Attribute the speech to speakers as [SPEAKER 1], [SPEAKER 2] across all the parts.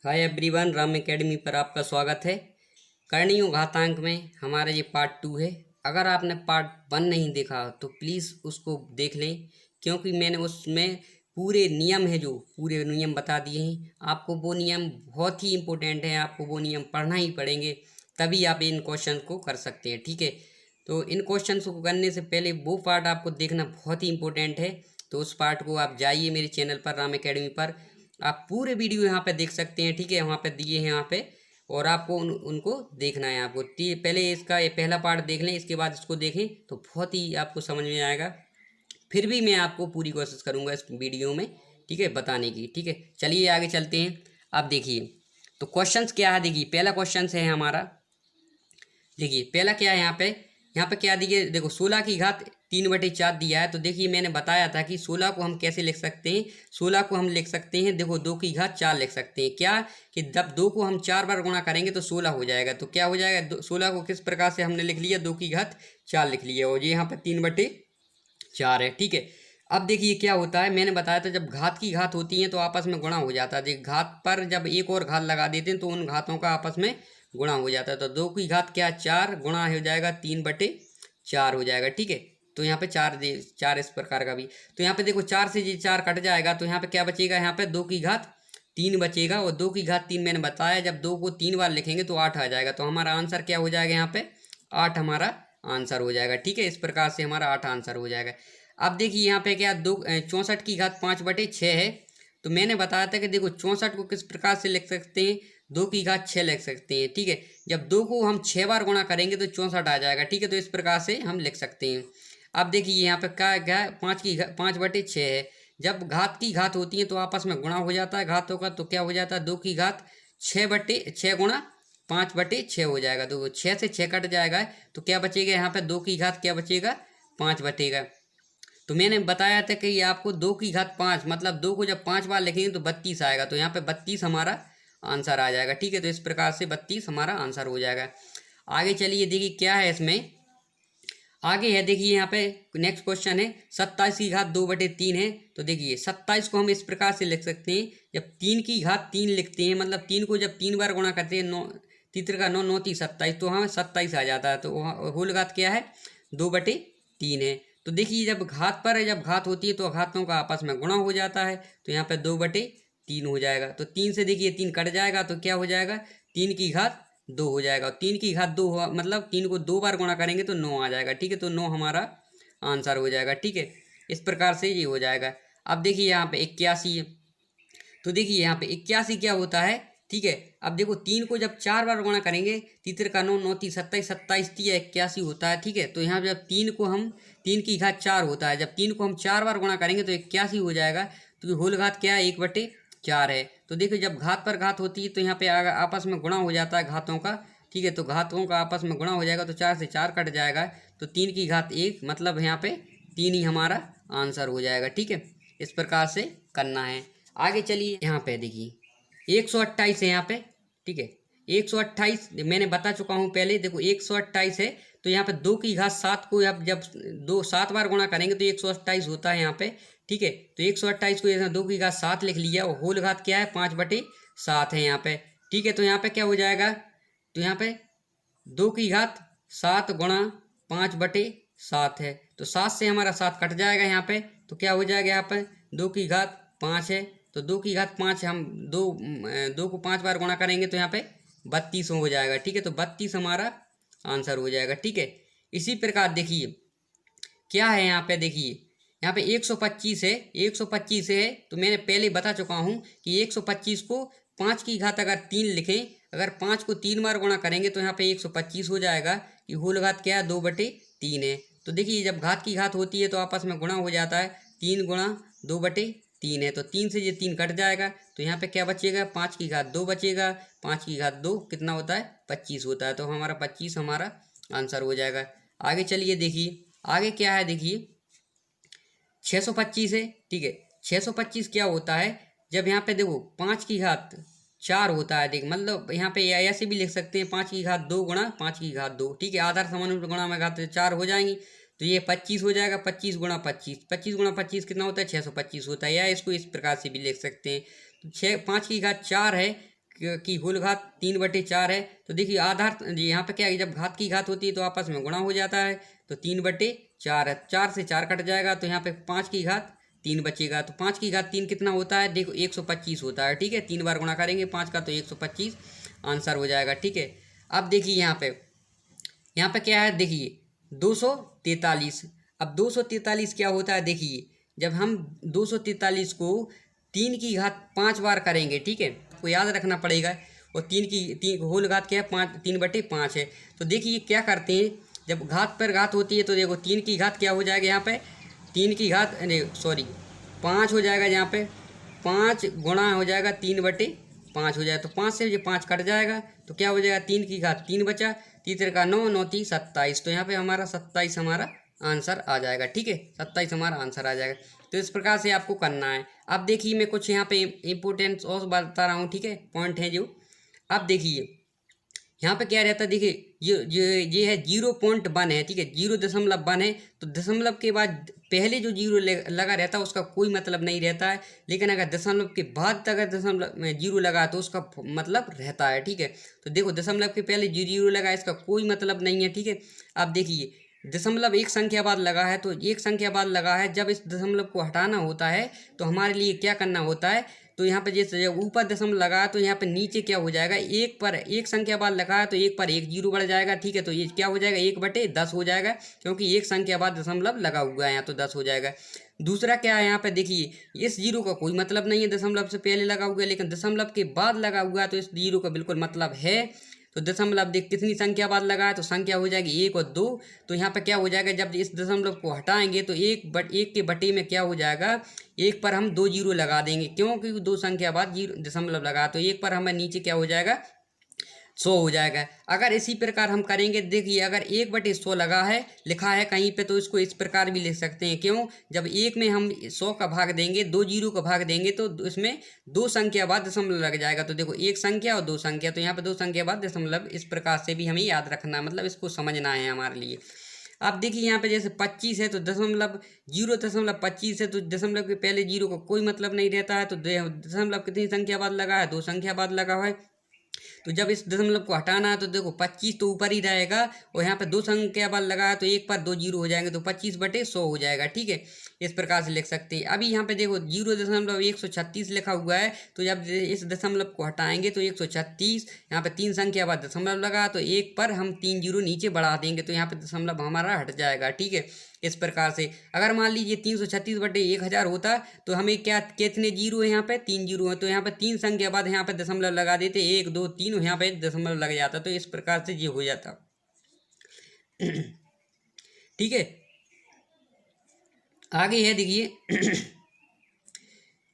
[SPEAKER 1] Hi everyone, Ram academy पर आपका स्वागत है। करणीय घातांक में हमारा ये पार्ट 2 है। अगर आपने पार्ट 1 नहीं देखा तो प्लीज़ उसको देख लें, क्योंकि मैंने उसमें पूरे नियम है, जो पूरे नियम बता दिए हैं। आपको वो नियम बहुत ही इम्पोर्टेंट है, आपको वो नियम पढ़ना ही पड़ेंगे, तभी आप इन क्वेश्चन को कर सकते हैं। ठीक है, तो इन क्वेश्चन को करने से पहले वो पार्ट आपको देखना बहुत ही इम्पोर्टेंट है। तो उस पार्ट को आप जाइए मेरे चैनल पर, राम एकेडमी पर, आप पूरे वीडियो यहाँ पे देख सकते हैं। ठीक है, वहाँ पे दिए हैं यहाँ पे, और आपको उनको देखना है। आपको पहले इसका ये पहला पार्ट देख लें, इसके बाद इसको देखें तो बहुत ही आपको समझ में आएगा। फिर भी मैं आपको पूरी कोशिश करूँगा इस वीडियो में, ठीक है, बताने की। ठीक है, चलिए आगे चलते हैं। आप देखिए तो क्वेश्चंस क्या है। देखिए पहला क्वेश्चन है हमारा, देखिए पहला क्या है यहाँ पे क्या दिए, देखो 16 की घात 3/4 दिया है। तो देखिए मैंने बताया था कि 16 को हम कैसे लिख सकते हैं। 16 को हम लिख सकते हैं, देखो 2 की घात 4 लिख सकते हैं। क्या कि जब 2 को हम 4 बार गुणा करेंगे तो 16 हो जाएगा। तो क्या हो जाएगा, 16 को किस प्रकार से हमने लिख लिया, 2 की घात 4 लिख लिया, और ये यहाँ पर 3/4 है। ठीक है, अब देखिए क्या होता है, मैंने बताया था जब घात की घात होती है तो आपस में गुणा हो जाता है। देखिए घात पर जब एक और घात लगा देते हैं तो उन घातों का आपस में गुणा हो जाता है। तो 2 की घात क्या, 4 गुणा हो जाएगा 3/4 हो जाएगा। ठीक है, तो यहाँ पे 4 इस प्रकार का भी। तो यहाँ पे देखो 4 से ये 4 कट जाएगा, तो यहाँ पे क्या बचेगा, यहाँ पे 2 की घात 3 बचेगा, और 2 की घात 3 मैंने बताया जब 2 को 3 बार लिखेंगे तो 8 आ जाएगा। तो हमारा आंसर क्या हो जाएगा, यहाँ पे 8 हमारा आंसर हो जाएगा। ठीक है, इस प्रकार से हमारा 8 आंसर हो जाएगा। अब देखिए यहाँ पे क्या, 64 की घात 5/6 है। तो मैंने बताया था कि देखो 64 को किस प्रकार से लिख सकते हैं, 2 की घात 6 लिख सकते हैं। ठीक है, जब 2 को हम 6 बार गुणा करेंगे तो 64 आ जाएगा। ठीक है, तो इस प्रकार से हम लिख सकते हैं। अब देखिए यहाँ पे क्या है, 5/6 है। जब घात की घात होती है तो आपस में गुणा हो जाता है घातों का। तो क्या हो जाता है, 2 की घात 6/6 गुणा 5/6 हो जाएगा। तो 6 से 6 कट जाएगा, तो क्या बचेगा, यहाँ पे 2 की घात क्या बचेगा, 5 बचेगा। तो मैंने बताया था कि ये आपको 2 की घात 5, मतलब 2 को जब 5 बार लिखेंगे तो 32 आएगा। तो यहाँ पे 32 हमारा आंसर आ जाएगा। ठीक है, तो इस प्रकार से 32 हमारा आंसर हो जाएगा। आगे चलिए देखिए क्या है इसमें, आगे है देखिए यहाँ पे नेक्स्ट क्वेश्चन है, 27 की घात 2/3 है। तो देखिए 27 को हम इस प्रकार से लिख सकते हैं, जब 3 की घात 3 लिखते हैं, मतलब 3 को जब 3 बार गुणा करते हैं, 9 तीतर का 9 9 3 27, तो हमें 27 आ जाता है। तो होल घात क्या है, 2/3 है। तो देखिए जब घात पर जब घात होती है तो घातों का आपस में गुणा हो जाता है। तो यहाँ पे 2/3 हो जाएगा। तो 3 से देखिए 3 कट जाएगा, तो क्या हो जाएगा, 3 की घात 2 हो जाएगा। 3 की घात 2 हुआ, मतलब 3 को 2 बार गुणा करेंगे तो 9 आ जाएगा। ठीक है, तो 9 हमारा आंसर हो जाएगा। ठीक है, इस प्रकार से ये हो जाएगा। अब देखिए यहाँ पे 81 है। तो देखिए यहाँ पे 81 क्या होता है, ठीक है। अब देखो 3 को जब 4 बार गुणा करेंगे, तीतर का 9 9 3 27 27 3 81 होता है। ठीक है, तो यहाँ जब 3 को हम 3 की घात 4 होता है, जब 3 को हम 4 बार गुणा करेंगे तो 81 हो जाएगा। तो होल घात क्या है, 1/4 है। तो देखिए जब घात पर घात होती है तो यहाँ पे आपस में गुणा हो जाता है घातों का। ठीक है, तो घातों का आपस में गुणा हो जाएगा, तो 4 से 4 कट जाएगा, तो 3 की घात 1, मतलब यहाँ पे 3 ही हमारा आंसर हो जाएगा। ठीक है, इस प्रकार से करना है। आगे चलिए यहाँ पे देखिए 128 है यहाँ पे। ठीक है, 128 मैंने बता चुका हूँ पहले। देखो 128 है, तो यहाँ पे 2 की घात 7 को अब जब 7 बार गुणा करेंगे तो 128 होता है यहाँ पे। ठीक है, तो 128 को यहाँ 2 की घात 7 लिख लिया, और होल घात क्या है, 5/7 है यहाँ पे। ठीक है, तो यहाँ पे क्या हो जाएगा, तो यहाँ पे 2 की घात 7 गुणा 5/7 है। तो 7 से हमारा 7 कट जाएगा यहाँ पे, तो क्या हो जाएगा, यहाँ पे 2 की घात 5 है। तो 2 की घात 5 हम 2 को 5 बार गुणा करेंगे तो यहाँ पे 32 हो जाएगा। ठीक है, तो 32 हमारा आंसर हो जाएगा। ठीक है, इसी प्रकार देखिए क्या है यहाँ पे, देखिए यहाँ पे 125 है। 125 है, तो मैंने पहले बता चुका हूँ कि 125 को 5 की घात अगर 3 लिखें, अगर 5 को 3 बार गुणा करेंगे तो यहाँ पे 125 हो जाएगा। कि होल घात क्या है, 2/3 है। तो देखिए जब घात की घात होती है तो आपस में गुणा हो जाता है, 3 गुणा 2/3 है। तो 3 से ये 3 कट जाएगा, तो यहाँ पे क्या बचेगा, 5 की घात 2 बचेगा। 5 की घात 2 कितना होता है, 25 होता है। तो हमारा 25 हमारा आंसर हो जाएगा। आगे चलिए देखिए आगे क्या है, देखिए 625 है। ठीक है, 625 क्या होता है, जब यहाँ पे देखो 5 की घात 4 होता है। देख मतलब यहाँ पे ऐसे भी लिख सकते हैं, 5 की घात 2 गुणा 5 की घात 2। ठीक है, आधार समानुपाती गुणा में घात 4 हो जाएंगी, तो ये 25 हो जाएगा। 25 गुणा 25, 25 गुणा 25 कितना होता है, 625 होता है। या इसको इस प्रकार से भी लिख सकते हैं, तो 5 की घात 4 है, की होल घात 3/4 है। तो देखिए आधार यहाँ पे क्या है, जब घात की घात होती है तो आपस में गुणा हो जाता है, तो 3/4 है। 4 से 4 कट जाएगा तो यहाँ पे 5 की घात 3 बचेगा। तो 5 की घात 3 कितना होता है, देखो 125 होता है। ठीक है, 3 बार गुणा करेंगे 5 का तो 125 आंसर हो जाएगा। ठीक है, अब देखिए यहाँ पे क्या है, देखिए 243। अब 243 क्या होता है, देखिए जब हम 243 को 3 की घात 5 बार करेंगे, ठीक है, को याद रखना पड़ेगा। और 3 होल घात क्या है, 5, 3/5 है। तो देखिए क्या करते हैं, जब घात पर घात होती है तो देखो 3 की घात क्या हो जाएगा, यहाँ पे 3 की घात सॉरी 5 हो जाएगा, यहाँ पे 5 गुणा हो जाएगा 3/5 हो जाएगा। तो 5 से ये 5 कट जाएगा तो क्या हो जाएगा, 3 की घात 3 बचा, 3 का 9, 9 3 27। तो यहाँ पे हमारा 27 हमारा आंसर आ जाएगा। ठीक है, 27 हमारा आंसर आ जाएगा। तो इस प्रकार से आपको करना है। अब देखिए मैं कुछ यहाँ पे इम्पोर्टेंस और बता रहा हूँ, ठीक है, पॉइंट है जो। अब देखिए यहाँ पे क्या रहता है, देखिए ये है 0.1 है, ठीक है, 0.1 है। तो दशमलव के बाद पहले जो 0 लगा रहता है उसका कोई मतलब नहीं रहता है, लेकिन अगर दशमलव के बाद अगर दशमलव में 0 लगा तो उसका मतलब रहता है। ठीक है, तो देखो दशमलव के पहले 0 लगा इसका कोई मतलब नहीं है। ठीक है, अब देखिए दशमलव एक संख्या बाद लगा है, तो एक संख्या बाद लगा है, जब इस दशमलव को हटाना होता है तो हमारे लिए क्या करना होता है, तो यहाँ पे जैसे जब ऊपर दशमलव लगा है तो यहाँ पे नीचे क्या हो जाएगा, एक पर एक संख्या बाद लगा है तो एक पर एक 0 बढ़ जाएगा। ठीक है, तो ये क्या हो जाएगा, 1/10 हो जाएगा, क्योंकि एक संख्या बाद दशमलव लगा हुआ है यहाँ, तो 10 हो जाएगा। दूसरा क्या है, यहाँ पे देखिए इस 0 का कोई मतलब नहीं है, दशमलव से पहले लगा हुआ है, लेकिन दशमलव के बाद लगा हुआ है तो इस 0 का बिल्कुल मतलब है। तो दशमलव देख कितनी संख्या बाद लगा है, तो संख्या हो जाएगी 1 और 2। तो यहाँ पे क्या हो जाएगा, जब इस दशमलव को हटाएंगे तो एक के बटे में क्या हो जाएगा, एक पर हम 2 0 लगा देंगे, क्योंकि 2 संख्या बाद 0 दशमलव लगा, तो एक पर हमें नीचे क्या हो जाएगा, 100 हो जाएगा। अगर इसी प्रकार हम करेंगे, देखिए अगर 1/100 लगा है लिखा है कहीं पे, तो इसको इस प्रकार भी लिख सकते हैं। क्यों, जब एक में हम 100 का भाग देंगे, 2 0 का भाग देंगे तो इसमें 2 संख्या बाद दशमलव लग जाएगा। तो देखो एक संख्या और 2 संख्या, तो यहाँ पे 2 संख्या बाद दशमलव, इस प्रकार से भी हमें याद रखना, मतलब इसको समझना है हमारे लिए। अब देखिए यहाँ पे जैसे 25 है तो दशमलव 0.25 है, तो दशमलव के पहले 0 का कोई मतलब नहीं रहता है। तो दशमलव कितनी संख्या बाद लगा है, 2 संख्या बाद लगा है। तो जब इस दशमलव को हटाना है तो देखो 25 तो ऊपर ही रहेगा, और यहाँ पे 2 संख्या बाद लगा है तो एक पर 2 0 हो जाएंगे, तो 25/100 हो जाएगा। ठीक है, इस प्रकार से लिख सकते हैं। अभी यहाँ पे देखो 0.136 लिखा हुआ है, तो जब इस दशमलव को हटाएंगे तो 136, यहाँ पे 3 संख्या बाद दशमलव लगा तो एक पर हम 3 0 नीचे बढ़ा देंगे, तो यहाँ पे दशमलव हमारा हट जाएगा। ठीक है, इस प्रकार से अगर मान लीजिए 336/1000 होता तो हमें क्या कितने 0 है, यहाँ पे 3 0 है, तो यहाँ पे 3 संख्या बाद यहाँ पे दशमलव लगा देते, 1 2 3, यहाँ पे दशमलव लग जाता, तो इस प्रकार से ये हो जाता। ठीक है, आगे है देखिए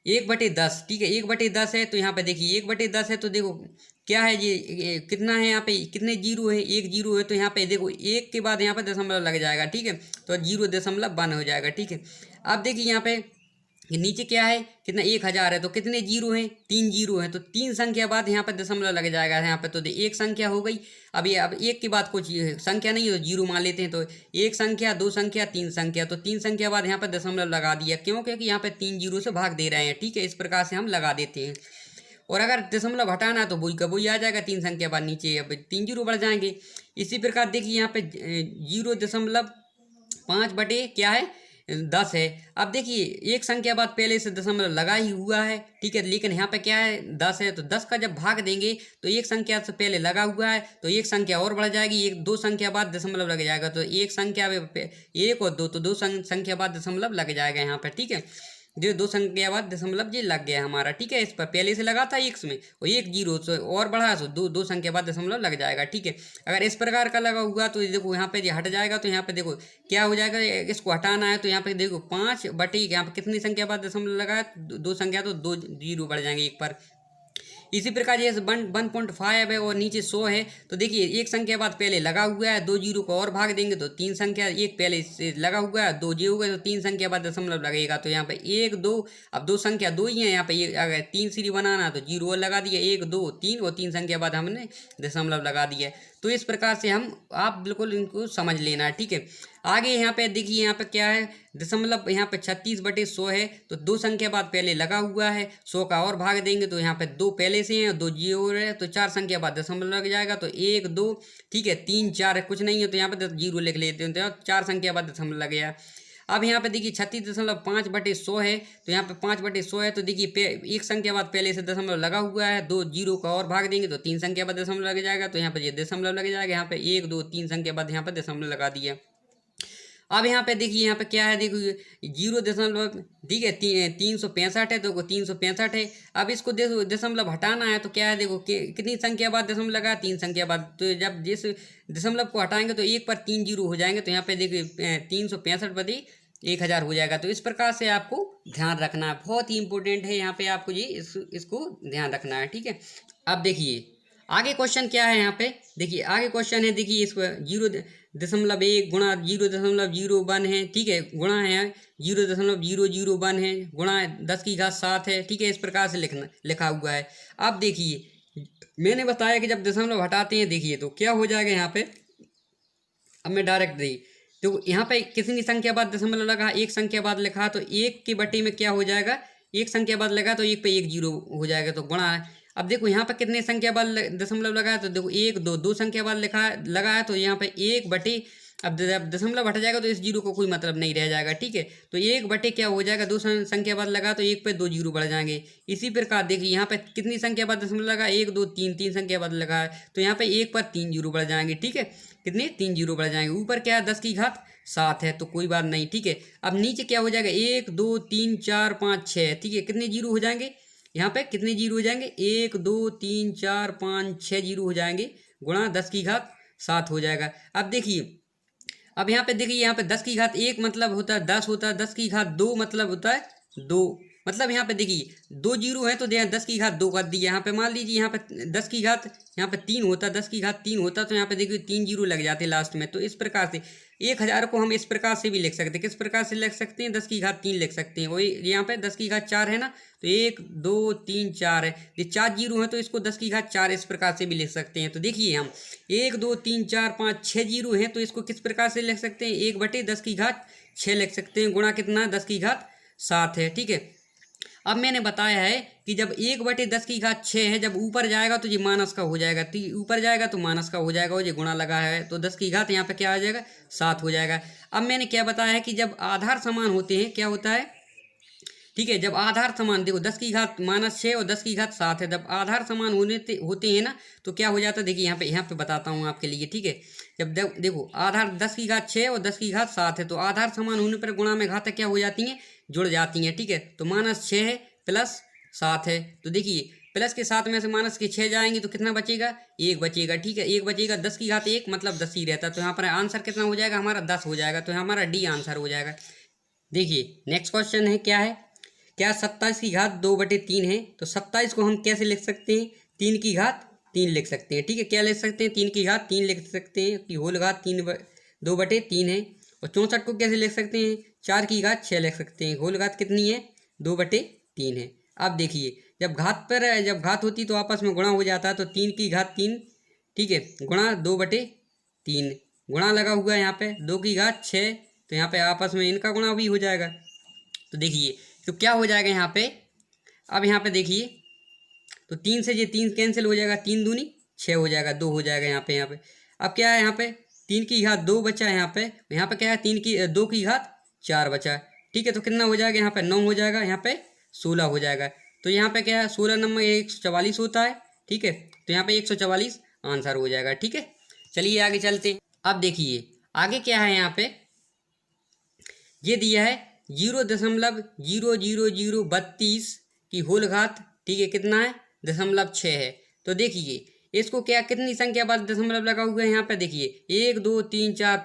[SPEAKER 1] 1/10। ठीक है, 1/10 है, तो यहाँ पे देखिए 1/10 है, तो देखो क्या है ये कितना है, यहाँ पे कितने 0 है, 1 0 है, तो यहाँ पे देखो एक के बाद यहाँ पे दशमलव लग जाएगा। ठीक है, तो 0.1 हो जाएगा। ठीक है, अब देखिए यहाँ पे नीचे क्या है, कितना 1000 है, तो कितने 0 हैं, 3 0 हैं, तो 3 संख्या बाद यहाँ पे दशमलव लग जाएगा यहाँ पे, तो एक संख्या हो गई। अब एक के बाद कुछ संख्या नहीं है तो 0 मान लेते हैं, तो एक संख्या, 2 संख्या, 3 संख्या, तो 3 संख्या बाद यहाँ पे दशमलव लगा दिया, क्यों, क्योंकि यहाँ पे 3 0 से भाग दे रहे हैं। ठीक है, इस प्रकार से हम लगा देते हैं। और अगर दशमलव हटाना है तो वही का वही आ जाएगा, 3 संख्या बाद नीचे अब 3 0 बढ़ जाएंगे। इसी प्रकार देखिए यहाँ पे 0.5 क्या है, 10 है। अब देखिए एक संख्या बाद पहले से दशमलव लगा ही हुआ है। ठीक है, लेकिन यहाँ पे क्या है, 10 है, तो 10 का जब भाग देंगे तो एक संख्या से पहले लगा हुआ है, तो एक संख्या और बढ़ जाएगी, 2 संख्या बाद दशमलव लग जाएगा, तो एक संख्या 1 और 2, तो 2 संख्या बाद दशमलव लग जाएगा यहाँ पर। ठीक है, जो 2 संख्या बाद दशमलव ये लग गया हमारा। ठीक है, इस पर पहले से लगा था x में, और 1 0 तो और बढ़ा तो 2 संख्या बाद दशमलव लग जाएगा। ठीक है, अगर इस प्रकार का लगा हुआ तो देखो यहाँ पे ये हट जाएगा, तो यहाँ पे देखो क्या हो जाएगा, इसको हटाना है तो यहाँ पे देखो 5/, यहाँ पे कितनी संख्या बाद दशमलव लगा है, 2 संख्या, तो 2 0 बढ़ जाएंगे एक पर। इसी प्रकार जैसे 1.5 है और नीचे 100 है, तो देखिए एक संख्या बाद पहले लगा हुआ है, 2 0 को और भाग देंगे तो 3 संख्या, एक पहले से लगा हुआ है, 2 0 हो गए, तो 3 संख्या बाद दशमलव लगेगा, तो यहाँ पे 1 2, अब 2 संख्या 2 ही है, यहाँ पे अगर 3 सीढ़ी बनाना तो 0 और लगा दिया, 1 2 3, और 3 संख्या बाद हमने दशमलव लगा दिया। तो इस प्रकार से आप बिल्कुल इनको समझ लेना है। ठीक है, आगे यहाँ पे देखिए यहाँ पे क्या है, दशमलव यहाँ पे 36/100 है, तो 2 संख्या बाद पहले लगा हुआ है, 100 का और भाग देंगे तो यहाँ पे 2 पहले से हैं, 2 जीरो है, तो 4 संख्या बाद दशमलव लग जाएगा, तो 1 2 ठीक है, 3 4 कुछ नहीं है, तो यहाँ पे जीरो लिख लेते हैं, तो 4 संख्या बाद दशमलव लग गया। अब यहाँ पे देखिए 36.5/100 है, तो यहाँ पे 5/100 है, तो देखिए एक संख्या बाद पहले से दशमलव लगा हुआ है, 2 जीरो का और भाग देंगे तो 3 संख्या बाद दशमलव लग जाएगा, तो यहाँ पे ये दशमलव लग जाएगा, यहाँ पे 1 2 3 संख्या बाद यहाँ पे दशमलव लगा दिया। अब यहाँ पे देखिए यहाँ पे क्या है, देखो 0 ठीक है, 365 है, तो 365 है। अब इसको देखो दशमलव हटाना है, तो क्या है, देखो कितनी संख्या बाद दशमलव लगा, 3 संख्या बाद, तो जब जिस दशमलव को हटाएंगे तो 1 पर 3 जीरो हो जाएंगे, तो यहाँ पे देखिए 365/1000 हो जाएगा। तो इस प्रकार से आपको ध्यान रखना है, बहुत ही इंपॉर्टेंट है यहाँ पे आपको ये इसको ध्यान रखना है, ठीक है। अब देखिए आगे क्वेश्चन क्या है, यहाँ पे देखिए आगे क्वेश्चन है, देखिए इस 0.1 गुणा 0.01 है, ठीक है, गुणा है 0.001 है, गुणा 10⁻7 है, ठीक है, इस प्रकार से लिखा हुआ है। अब देखिए मैंने बताया कि जब दशमलव हटाते हैं देखिए तो क्या हो जाएगा यहाँ पे। अब मैं डायरेक्ट दी तो यहाँ पे कितनी संख्या बाद दशमलव लगा, एक संख्या बाद लिखा, तो 1 के बटे में क्या हो जाएगा, एक संख्या बाद लगा तो 1 पे 1 जीरो हो जाएगा, तो गुणा है। अब देखो यहाँ पे कितने संख्या बाद दशमलव लगा है, तो देखो 1 2 2 संख्या बाद लगा है, तो यहाँ पे 1 बटे, अब जब दशमलव हट जाएगा तो इस जीरो को कोई मतलब नहीं रह जाएगा, ठीक है। तो 1 बटे क्या हो जाएगा, 2 संख्या बाद लगा तो 1 पे 2 जीरो बढ़ जाएंगे। इसी प्रकार देखिए यहाँ पे कितनी संख्या बाद दशमलव लगा, 1 2 3 3 संख्या बाद लगा है, तो यहाँ पे 1 पर 3 जीरो बढ़ जाएंगे, ठीक है, कितने 3 जीरो बढ़ जाएंगे। ऊपर क्या है 10⁻7 है, तो कोई बात नहीं, ठीक है। अब नीचे क्या हो जाएगा, 1 2 3 4 5 6, ठीक है, कितने जीरो हो जाएंगे, यहाँ पे कितने जीरो हो जाएंगे, 1 2 3 4 5 6 जीरो हो जाएंगे, गुणा 10⁻7 हो जाएगा। अब देखिए अब यहाँ पे देखिए यहाँ पे 10⁻1 मतलब होता है 10 होता है, 10⁻2 मतलब होता है 2, मतलब यहाँ पे देखिए 2 जीरो है तो 10⁻2 कर दिया। यहाँ पे मान लीजिए यहाँ पे 10⁻, यहाँ पे 3 होता, 10⁻3 होता, तो यहाँ पे देखिए 3 जीरो लग जाते लास्ट में। तो इस प्रकार से 1000 को हम इस प्रकार से भी लिख सकते हैं, किस प्रकार से लिख सकते हैं, 10⁻3 लिख सकते हैं। वही यहाँ पे 10⁻4 है ना, तो 1 2 3 4 है, ये 4 जीरो है तो इसको 10⁻4 इस प्रकार से भी लिख सकते हैं। तो देखिए हम 1 2 3 4 5 6 जीरो हैं, तो इसको किस प्रकार से लिख सकते हैं, 1 बटे 10⁻6 लिख सकते हैं, गुणा कितना 10⁻7 है, ठीक है। अब मैंने बताया है कि जब 1 बटे 10⁻6 है, जब ऊपर जाएगा तो ये माइनस का हो जाएगा, तो ऊपर जाएगा तो माइनस का हो जाएगा, और ये गुणा लगा है तो 10⁻, यहाँ पे क्या आ जाएगा 7 हो जाएगा। अब मैंने क्या बताया है कि जब आधार समान होते हैं क्या होता है, ठीक है, जब आधार समान, देखो 10⁻−6 और 10⁻7 है, जब आधार समान होते हैं ना तो क्या हो जाता है, देखिए यहाँ पे बताता हूँ आपके लिए, ठीक है। जब देखो आधार 10⁻6 और 10⁻7 है, तो आधार समान होने पर गुणा में घातक क्या हो जाती हैं, जुड़ जाती हैं, ठीक है। तो -6 है प्लस 7 है, तो देखिए प्लस के 7 में से माइनस के 6 जाएंगे तो कितना बचेगा, 1 बचेगा, ठीक है, 1 बचेगा, 10⁻1 मतलब 10 ही रहता है, तो यहाँ पर आंसर कितना हो जाएगा हमारा 10 हो जाएगा, तो हमारा डी आंसर हो जाएगा। देखिए नेक्स्ट क्वेश्चन है क्या है, क्या 27⁻2/3 है, तो 27 को हम कैसे लिख सकते हैं, 3⁻3 लिख सकते हैं, ठीक है, क्या लिख सकते हैं 3⁻3 लिख सकते हैं कि होल घात 2/3 है। और 64 को कैसे लिख सकते हैं, 4⁻6 लिख सकते हैं, होल घात कितनी है 2/3 है। अब देखिए जब घात होती तो आपस में गुणा हो जाता है, तो 3⁻3, ठीक है, गुणा 2/3, गुणा लगा हुआ है यहाँ पे 2⁻6, तो यहाँ पे आपस में इनका गुणा भी हो जाएगा। तो देखिए तो क्या हो जाएगा यहाँ पे, अब यहाँ पे देखिए तो 3 से ये 3 कैंसिल हो जाएगा, 3 दूनी 6 हो जाएगा, 2 हो जाएगा यहाँ पे। अब क्या है यहाँ पे 3⁻2 बचा है, यहाँ पे क्या है 2⁻4 बचा, ठीक है, तो कितना हो जाएगा यहाँ पे 9 हो जाएगा, यहाँ पे 16 हो जाएगा। तो यहाँ पे क्या है 16 नंबर 144 होता है, ठीक है, तो यहाँ पे 144 आंसर हो जाएगा, ठीक है। चलिए आगे चलते हैं। अब देखिए आगे क्या है, यहाँ पे ये दिया है 0.00032 की होल घात, ठीक है, कितना है 0.6 है। तो देखिए इसको क्या कितनी संख्या बाद दशमलव लगा हुआ है, यहाँ पे देखिए 1 2 3 4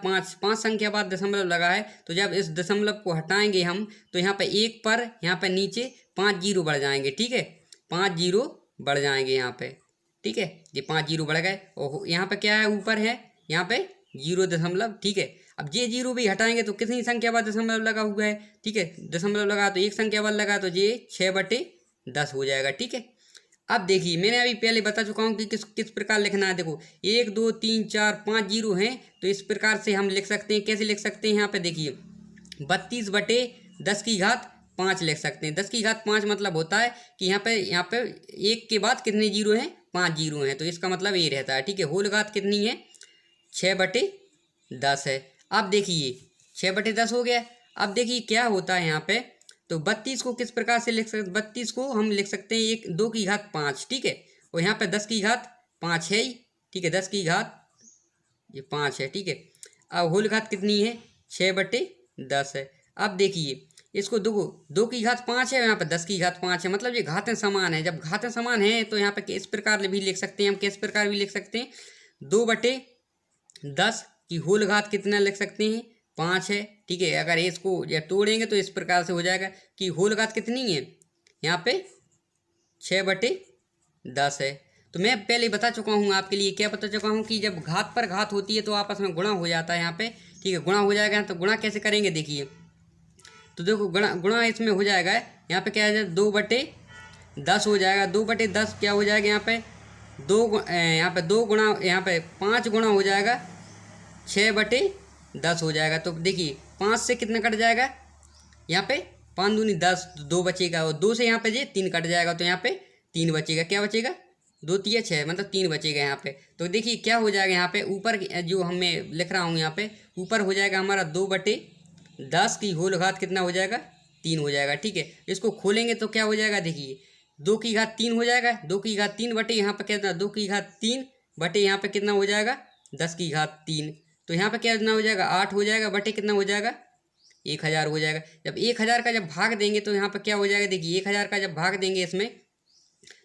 [SPEAKER 1] 5 संख्या बाद दशमलव लगा है, तो जब इस दशमलव को हटाएंगे हम तो यहाँ पे 1 पर यहाँ पे नीचे 5 जीरो बढ़ जाएंगे, ठीक है, 5 जीरो बढ़ जाएंगे यहाँ पे, ठीक है, ये 5 जीरो बढ़ गए। और यहाँ पे क्या है ऊपर है यहाँ पे 0 ठीक है। अब ये जीरो भी हटाएंगे तो कितनी संख्या बाद दशमलव लगा हुआ है, ठीक है, दशमलव लगा तो एक संख्या बाद लगा तो ये 6/10 हो जाएगा, ठीक है। अब देखिए मैंने अभी पहले बता चुका हूँ कि किस किस प्रकार लिखना है। देखो 1 2 3 4 5 जीरो हैं, तो इस प्रकार से हम लिख सकते हैं। कैसे लिख सकते हैं, यहाँ पे देखिए 32/10⁵ लिख सकते हैं। 10⁵ मतलब होता है कि यहाँ पे एक के बाद कितने जीरो हैं, 5 जीरो हैं, तो इसका मतलब ये रहता है। ठीक है, होल घात कितनी है, 6/10 है। अब देखिए 6/10 हो गया। अब देखिए क्या होता है यहाँ पे, तो 32 को किस प्रकार से लिख सकते, 32 को हम लिख सकते हैं 2⁵5। ठीक है, और यहाँ पे 10⁵5 है ही। ठीक है, 10⁵5 है। ठीक है, अब होल घात कितनी है, 6/10 है। अब देखिए इसको 2⁵5 है, यहाँ पे 10⁵5 है, मतलब ये घातें समान है। जब घातें समान है तो यहाँ पे इस प्रकार भी लिख सकते हैं हम। किस प्रकार भी लिख सकते हैं, 2/10 की होल घात कितना लिख सकते हैं, 5 है। ठीक है, अगर इसको या तोड़ेंगे तो इस प्रकार से हो जाएगा कि होल घात कितनी है, यहाँ पे 6/10 है। तो मैं पहले बता चुका हूँ आपके लिए, क्या बता चुका हूँ कि जब घात पर घात होती है तो आपस में गुणा हो जाता है यहाँ पे। ठीक है, गुणा हो जाएगा। तो गुणा कैसे करेंगे देखिए, तो देखो गुणा इसमें हो जाएगा, यहाँ पे क्या है, 2/10 हो जाएगा। 2/10 क्या हो जाएगा, यहाँ पे यहाँ पे 2 गुणा, यहाँ पे 5 गुणा हो जाएगा, 6/10 हो जाएगा। तो देखिए 5 से कितना कट जाएगा, यहाँ पे 5 दूनी 10, 2 बचेगा, और 2 से यहाँ पे 3 कट जाएगा, तो यहाँ पे 3 बचेगा। क्या बचेगा, 2 3 6, मतलब 3 बचेगा यहाँ पे। तो देखिए क्या हो जाएगा, यहाँ पे ऊपर जो हमें लिख रहा हूँ, यहाँ पे ऊपर हो जाएगा हमारा 2/10 की होल घात कितना हो जाएगा, 3 हो जाएगा। ठीक है, इसको खोलेंगे तो क्या हो जाएगा, देखिए 2⁵3 हो जाएगा। 2⁵3 बटे यहाँ पे कितना, 2⁵3 बटे यहाँ पे कितना हो जाएगा, 10⁵3। तो यहाँ पे कितना हो जाएगा, 8 हो जाएगा, बटे कितना हो जाएगा, 1000 हो जाएगा। जब 1000 का जब भाग देंगे तो यहाँ पे क्या हो जाएगा, देखिए 1000 का जब भाग देंगे इसमें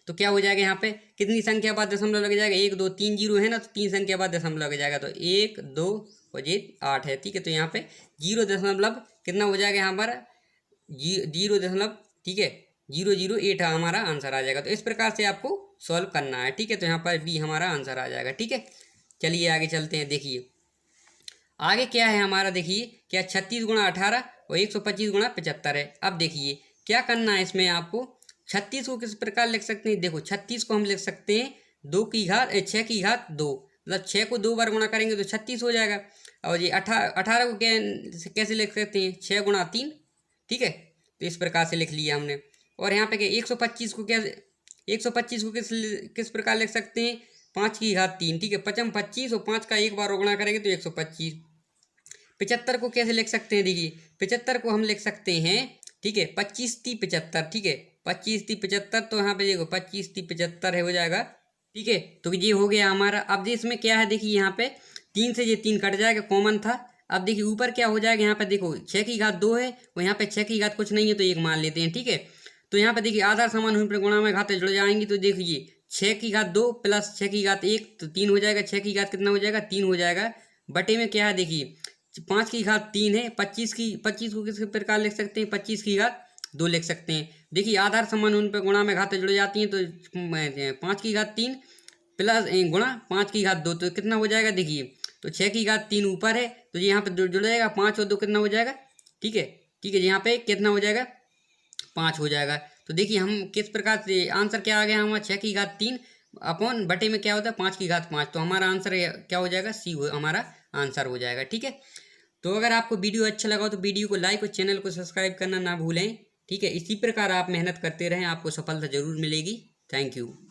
[SPEAKER 1] तो क्या हो जाएगा, यहाँ पे कितनी संख्या बाद दशमलव लग जाएगा, 1 2 3 जीरो है ना, तो 3 संख्या बाद दशमलव लग जाएगा, तो 1 2 और ये 8 है। ठीक है, तो यहाँ पे 0 कितना हो जाएगा, यहाँ पर 0, ठीक है 008 हमारा आंसर आ जाएगा। तो इस प्रकार से आपको सॉल्व करना है। ठीक है, तो यहाँ पर बी हमारा आंसर आ जाएगा। ठीक है, चलिए आगे चलते हैं। देखिए आगे क्या है हमारा, देखिए क्या 36 × 18 और 125 × 75 है। अब देखिए क्या करना है इसमें आपको, 36 को किस प्रकार लिख सकते हैं, देखो 36 को हम लिख सकते हैं 6⁵2, मतलब 6 को 2 बार गुणा करेंगे तो 36 हो जाएगा। और ये 18 को कैसे लिख सकते हैं, 6 × 3। ठीक है, तो इस प्रकार से लिख लिया हमने। और यहाँ पे क्या 125 को किस प्रकार लिख सकते हैं, 5⁵3। ठीक है, 5 25 और 5 का एक बार गुणा करेंगे तो 125। 75 को कैसे लिख सकते हैं, देखिए 75 को हम लिख सकते हैं, ठीक है 25 × 30 = 75। ठीक है, 25 × 30 = 75, तो यहाँ पे देखो 25 × 30 = 75 है, हो जाएगा। ठीक है, तो ये हो गया हमारा। अब इसमें क्या है, देखिए यहाँ पे 3 से ये 3 कट जाएगा, कॉमन था। अब देखिए ऊपर क्या हो जाएगा, यहाँ पे देखो 6⁵2 है और यहाँ पे 6⁵ कुछ नहीं है, तो 1 मान लेते हैं। ठीक है, तो यहाँ पे देखिए आधार समान होने पर गुणा में घातें जुड़ जाएंगी, तो देखिए 6⁵2 + 6⁵1 तो 3 हो जाएगा। 6⁵ कितना हो जाएगा, 3 हो जाएगा। बटे में क्या है, देखिए 5⁵3 है। 25 को किस प्रकार लिख सकते हैं, 25⁵2 लिख सकते हैं। देखिए आधार समान होने पर गुणा में घातें जुड़ जाती हैं, तो 5⁵3 प्लस गुणा 5⁵2 तो कितना हो जाएगा, देखिए तो 6⁵3 ऊपर है, तो ये यहाँ पे जुड़ जाएगा, 5 और 2 कितना हो जाएगा। ठीक है, यहाँ पे कितना हो जाएगा, 5 हो जाएगा। तो देखिए हम किस प्रकार से आंसर क्या आ गया हमारा, 6⁵3 अपॉन बटे में क्या होता है, 5⁵5। तो हमारा आंसर क्या हो जाएगा, सी हमारा आंसर हो जाएगा। ठीक है, तो अगर आपको वीडियो अच्छा लगा हो तो वीडियो को लाइक और चैनल को सब्सक्राइब करना ना भूलें। ठीक है, इसी प्रकार आप मेहनत करते रहें, आपको सफलता जरूर मिलेगी। Thank you.